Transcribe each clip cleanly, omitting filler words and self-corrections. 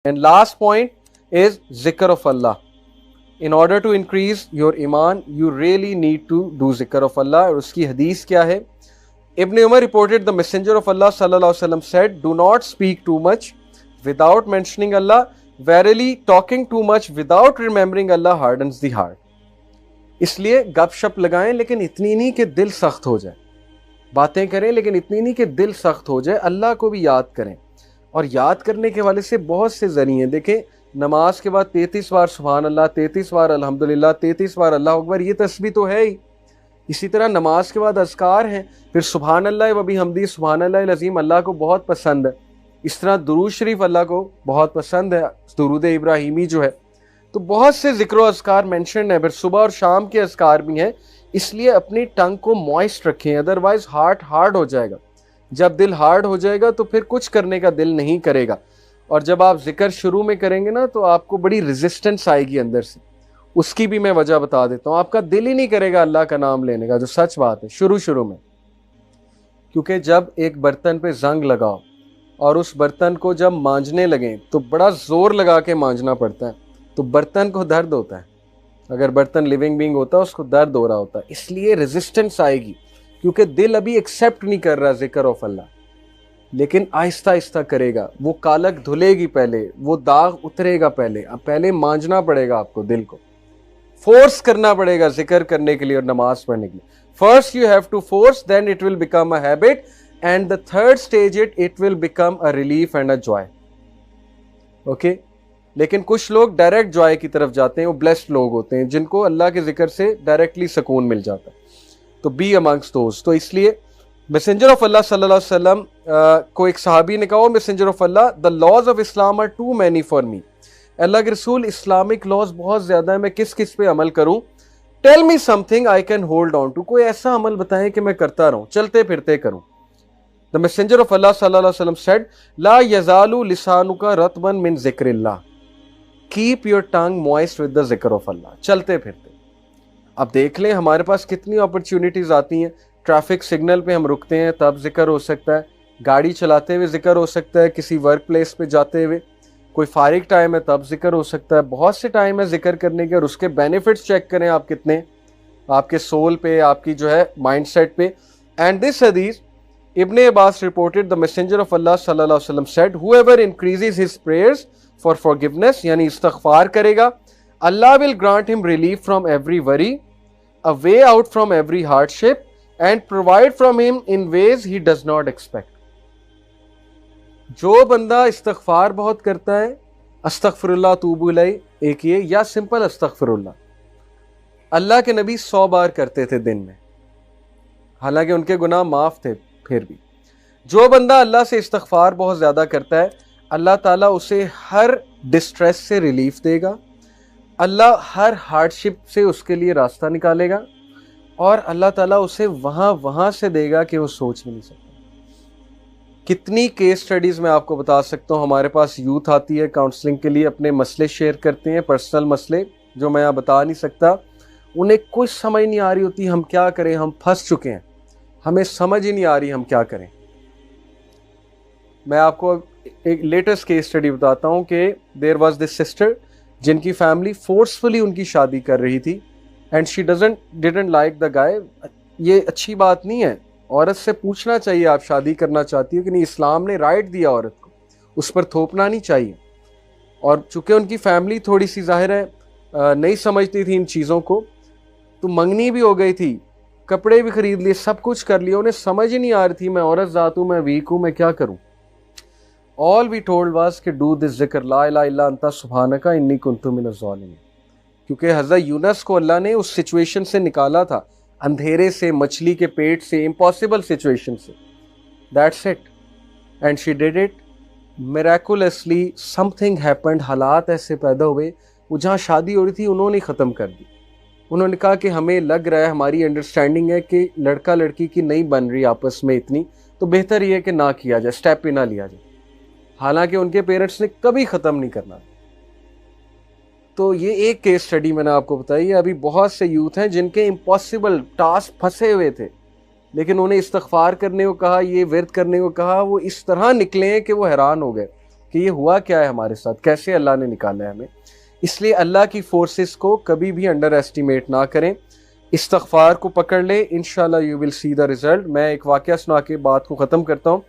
And last point is zikr of Allah. In order to increase your iman, you really need to do zikr of Allah. اور اس کی حدیث کیا ہے؟ Ibn Umar reported the Messenger of Allah sallallahu alaihi wasallam said, "Do not speak too much without mentioning Allah. Verily, talking too much without remembering Allah hardens the heart." اس لیے گپ شپ لگائیں لیکن اتنی نہیں کہ دل سخت ہو جائے، باتیں کریں لیکن اتنی نہیں کہ دل سخت ہو جائے، اللہ کو بھی یاد کریں. اور یاد کرنے کے والے سے بہت سے ذریعے ہیں. دیکھیں نماز کے بعد 33 بار سبحان اللہ، 33 بار الحمدللہ، 33 بار اللہ اکبر، یہ تسبیح تو ہے ہی. اسی طرح نماز کے بعد اذکار ہیں، پھر سبحان اللہ و بحمدہ، سبحان اللہ العظیم اللہ کو بہت پسند ہے. اس طرح درود شریف اللہ کو بہت پسند ہے، درود ابراہیمی جو ہے. تو بہت سے ذکر و اذکار مینشن ہے، پھر صبح اور شام کے اذکار بھی ہیں. اس لیے اپنی ٹنگ کو موئسٹ رکھیں، ادروائز ہارٹ ہارڈ ہو جائے گا. جب دل ہارڈ ہو جائے گا تو پھر کچھ کرنے کا دل نہیں کرے گا. اور جب آپ ذکر شروع میں کریں گے نا تو آپ کو بڑی ریزسٹنس آئے گی اندر سے. اس کی بھی میں وجہ بتا دیتا ہوں. آپ کا دل ہی نہیں کرے گا اللہ کا نام لینے کا، جو سچ بات ہے شروع میں. کیونکہ جب ایک برتن پہ زنگ لگاؤ اور اس برتن کو جب مانجنے لگیں تو بڑا زور لگا کے مانجنا پڑتا ہے، تو برتن کو درد ہوتا ہے. اگر برتن لیونگ بینگ ہوتا ہے اس کو درد ہو رہا ہوتا ہے، اس لیے ریزسٹنس آئے گی کیونکہ دل ابھی ایکسیپٹ نہیں کر رہا ذکر آف اللہ. لیکن آہستہ آہستہ کرے گا، وہ کالک دھلے گی، پہلے وہ داغ اترے گا. پہلے مانجنا پڑے گا آپ کو، دل کو فورس کرنا پڑے گا ذکر کرنے کے لیے اور نماز پڑھنے کے لیے. First you have to force, then it will become a habit, and the third stage it will become a relief and a joy. Okay. لیکن کچھ لوگ ڈائریکٹ جوائے کی طرف جاتے ہیں، وہ بلیسڈ لوگ ہوتے ہیں جن کو اللہ کے ذکر سے ڈائریکٹلی سکون مل جاتا ہے. تو بی امنگس دوز. تو اس لیے میسنجر آف اللہ صلی اللہ علیہ وسلم کو ایک صحابی نے کہا، messenger of Allah, the laws of Islam are too many for me. Allah کے رسول اسلامک لاز بہت زیادہ ہیں، میں کس پہ عمل کروں؟ Tell me something I can hold on to. کوئی ایسا عمل بتائیں کہ میں کرتا رہوں، چلتے پھرتے کروں. دا میسنجر آف اللہ صلی اللہ علیہ وسلم said, لا یزال لسانک رطبا من ذکر Allah. Keep your tongue moist with the ذکر آف اللہ. چلتے پھرتے. اب دیکھ لیں ہمارے پاس کتنی اپرچونیٹیز آتی ہیں. ٹریفک سگنل پہ ہم رکتے ہیں تب ذکر ہو سکتا ہے، گاڑی چلاتے ہوئے ذکر ہو سکتا ہے، کسی ورک پلیس پہ جاتے ہوئے، کوئی فارغ ٹائم ہے تب ذکر ہو سکتا ہے. بہت سے ٹائم ہے ذکر کرنے کے، اور اس کے بینیفٹس چیک کریں آپ کتنے، آپ کے سول پہ، آپ کی جو ہے مائنڈ سیٹ پہ. اینڈ دس حدیث ابن عباس reported, the messenger of Allah صلی اللہ علیہ وسلم said, whoever increases his prayers for forgiveness، یعنی استغفار کرے گا، Allah will grant him relief from every worry, a way out from every hardship, and provide from him in ways he does not expect. جو بندہ استغفار بہت کرتا ہے، استغفر اللہ توب الیہ ایک یہ، یا سمپل استغفر اللہ، اللہ کے نبی 100 بار کرتے تھے دن میں، حالانکہ ان کے گناہ معاف تھے. پھر بھی جو بندہ اللہ سے استغفار بہت زیادہ کرتا ہے، اللہ تعالیٰ اسے ہر ڈسٹریس سے ریلیف دے گا، اللہ ہر ہارڈ شپ سے اس کے لیے راستہ نکالے گا، اور اللہ تعالیٰ اسے وہاں سے دے گا کہ وہ سوچ بھی نہیں سکتا. کتنی کیس سٹڈیز میں آپ کو بتا سکتا ہوں. ہمارے پاس یوتھ آتی ہے کاؤنسلنگ کے لیے، اپنے مسئلے شیئر کرتے ہیں، پرسنل مسئلے جو میں بتا نہیں سکتا. انہیں کچھ سمجھ نہیں آ رہی ہوتی ہم کیا کریں، ہم پھنس چکے ہیں، ہمیں سمجھ ہی نہیں آ رہی ہم کیا کریں. میں آپ کو ایک لیٹسٹ کیس سٹڈی بتاتا ہوں کہ دیر واز دس سسٹر جن کی فیملی فورسفلی ان کی شادی کر رہی تھی، and she didn't like the guy. یہ اچھی بات نہیں ہے. عورت سے پوچھنا چاہیے آپ شادی کرنا چاہتی ہو کہ نہیں. اسلام نے رائٹ دیا عورت کو، اس پر تھوپنا نہیں چاہیے. اور چونکہ ان کی فیملی تھوڑی سی ظاہر ہے نہیں سمجھتی تھی ان چیزوں کو، تو منگنی بھی ہو گئی تھی، کپڑے بھی خرید لیے، سب کچھ کر لیا، انہیں سمجھ ہی نہیں آ رہی تھی میں عورت ذات ہوں، میں ویک ہوں، میں کیا کروں. All we told was کہ do this ذکر لا الہ الا انت سبحانک انی کنت من الظالمین. کیونکہ حضرت یونس کو اللہ نے اس سچویشن سے نکالا تھا، اندھیرے سے، مچھلی کے پیٹ سے، امپاسبل سچویشن سے. That's it. And she did it. Miraculously something happened. حالات ایسے پیدا ہوئے، وہ جہاں شادی ہو رہی تھی انہوں نے ختم کر دی. انہوں نے کہا کہ ہمیں لگ رہا ہے، ہماری انڈرسٹینڈنگ ہے کہ لڑکا لڑکی کی نہیں بن رہی آپس میں اتنی، تو بہتر یہ ہے کہ نہ کیا جائے، اسٹیپ پہ نہ لیا جائے. حالانکہ ان کے پیرنٹس نے کبھی ختم نہیں کرنا. تو یہ ایک کیس سٹڈی میں نے آپ کو بتائی ہے. ابھی بہت سے یوتھ ہیں جن کے امپاسبل ٹاسک پھنسے ہوئے تھے، لیکن انہیں استغفار کرنے کو کہا، یہ ورد کرنے کو کہا، وہ اس طرح نکلے ہیں کہ وہ حیران ہو گئے. کہ یہ ہوا کیا ہے ہمارے ساتھ, کیسے اللہ نے نکالا ہے ہمیں. اس لیے اللہ کی فورسز کو کبھی بھی انڈر ایسٹیمیٹ نہ کریں, استغفار کو پکڑ لیں, انشاءاللہ you will C the result. میں ایک واقعہ سنا کے بات کو ختم کرتا ہوں.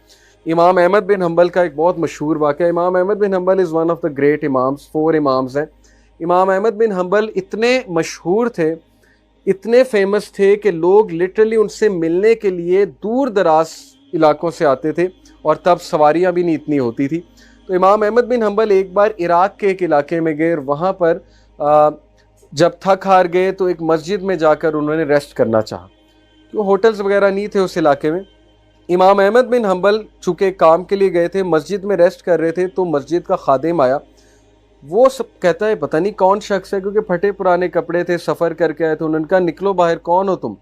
امام احمد بن حنبل کا ایک بہت مشہور واقعہ. امام Ahmad bin Hanbal is one of the great imams, 4 imams ہیں. امام احمد بن حنبل اتنے مشہور تھے, اتنے فیمس تھے کہ لوگ لٹرلی ان سے ملنے کے لیے دور دراز علاقوں سے آتے تھے, اور تب سواریاں بھی نہیں اتنی ہوتی تھی. تو امام احمد بن حنبل ایک بار عراق کے ایک علاقے میں گئے, اور وہاں پر جب تھک ہار گئے تو ایک مسجد میں جا کر انہوں نے ریسٹ کرنا چاہا, تو ہوٹلز وغیرہ نہیں تھے اس علاقے میں. امام احمد بن حنبل چونکہ کام کے لیے گئے تھے, مسجد میں ریسٹ کر رہے تھے, تو مسجد کا خادم آیا. وہ سب کہتا ہے پتہ نہیں کون شخص ہے, کیونکہ پھٹے پرانے کپڑے تھے, سفر کر کے آئے تھے. انہوں نے کہا نکلو باہر, کون ہو تم؟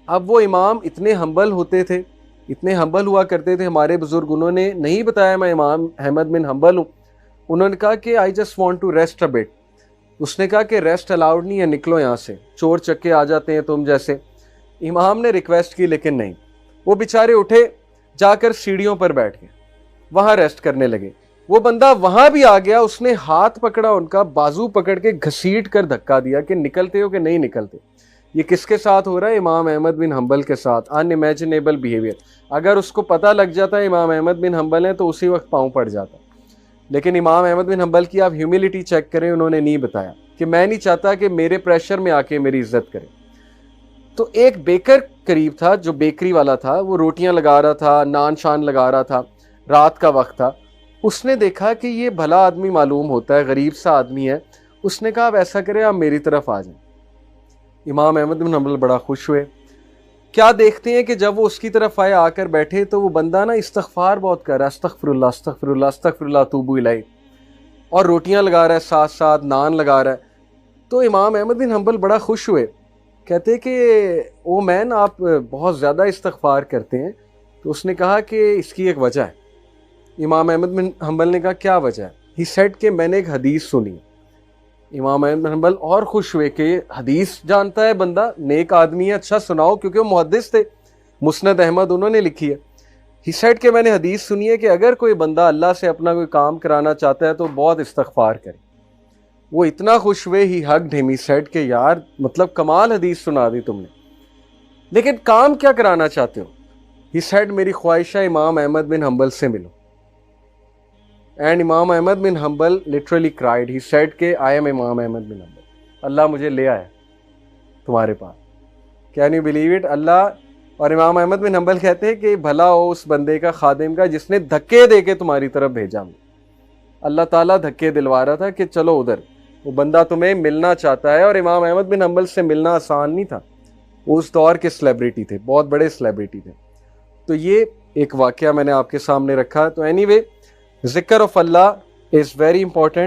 اب وہ امام اتنے ہمبل ہوتے تھے, اتنے ہمبل ہوا کرتے تھے, ہمارے بزرگ, انہوں نے نہیں بتایا میں امام احمد بن حنبل ہوں. انہوں نے کہا کہ I just want to rest a bit. اس نے کہا کہ ریسٹ الاؤڈ نہیں ہے, نکلو یہاں سے, چور چکے آ جاتے ہیں تم جیسے. امام نے ریکویسٹ کی لیکن نہیں. وہ بیچارے اٹھے, جا کر سیڑھیوں پر بیٹھ گئے, وہاں ریسٹ کرنے لگے. وہ بندہ وہاں بھی آ گیا, اس نے ہاتھ پکڑا ان کا, بازو پکڑ کے گھسیٹ کر دھکا دیا کہ نکلتے ہو کہ نہیں نکلتے. یہ کس کے ساتھ ہو رہا ہے؟ امام احمد بن حنبل کے ساتھ. ان امیجنیبل بیہیویئر. اگر اس کو پتہ لگ جاتا ہے امام احمد بن حنبل ہیں تو اسی وقت پاؤں پڑ جاتا. لیکن امام احمد بن حنبل کی آپ ہیوملٹی چیک کریں, انہوں نے نہیں بتایا کہ میں نہیں چاہتا کہ میرے پریشر میں آ کے میری عزت کرے. تو ایک بیکر قریب تھا, جو بیکری والا تھا, وہ روٹیاں لگا رہا تھا, نان شان لگا رہا تھا, رات کا وقت تھا. اس نے دیکھا کہ یہ بھلا آدمی معلوم ہوتا ہے, غریب سا آدمی ہے. اس نے کہا آپ ایسا کریں, آپ میری طرف آ جائیں. امام احمد بن حنبل بڑا خوش ہوئے. کیا دیکھتے ہیں کہ جب وہ اس کی طرف آئے, آ کر بیٹھے, تو وہ بندہ نا استغفار بہت کر رہا ہے, استغفر اللہ استغفر اللہ استغفر اللہ توبو الیہ, اور روٹیاں لگا رہا ہے, ساتھ ساتھ نان لگا رہا ہے. تو امام احمد بن حنبل بڑا خوش ہوئے, کہتے کہ او مین آپ بہت زیادہ استغفار کرتے ہیں. تو اس نے کہا کہ اس کی ایک وجہ ہے. امام احمد بن حنبل نے کہا کیا وجہ ہے؟ ہی سیڈ کہ میں نے ایک حدیث سنی. امام احمد بن حنبل اور خوش ہوئے کہ حدیث جانتا ہے بندہ, نیک آدمی ہے, اچھا سناؤ, کیونکہ وہ محدث تھے, مسند احمد انہوں نے لکھی ہے. ہی سیڈ کہ میں نے حدیث سنی ہے کہ اگر کوئی بندہ اللہ سے اپنا کوئی کام کرانا چاہتا ہے تو بہت استغفار کرے. وہ اتنا خوش ہوئے, ہی ہگڈ ہم. ہی سیڈ کہ یار مطلب کمال حدیث سنا دی تم نے, لیکن کام کیا کرانا چاہتے ہو؟ ہی سیڈ میری خواہش ہے امام احمد بن حنبل سے ملو. اینڈ امام Ahmad bin Hanbal literally cried. He said کہ I am امام احمد بن حنبل, اللہ مجھے لے آیا تمہارے پاس. Can you believe it؟ اللہ اور امام احمد بن حنبل کہتے ہیں کہ بھلا ہو اس بندے کا, خادم کا, جس نے دھکے دے کے تمہاری طرف بھیجا. اللہ تعالیٰ دھکے دلوا رہا تھا کہ چلو ادھر, وہ بندہ تمہیں ملنا چاہتا ہے. اور امام احمد بن حنبل سے ملنا آسان نہیں تھا, وہ اس دور کے سیلیبریٹی تھے, بہت بڑے سیلیبریٹی تھے. تو یہ ایک واقعہ میں نے آپ کے سامنے رکھا. تو اینی وے, ذکر of Allah is very important.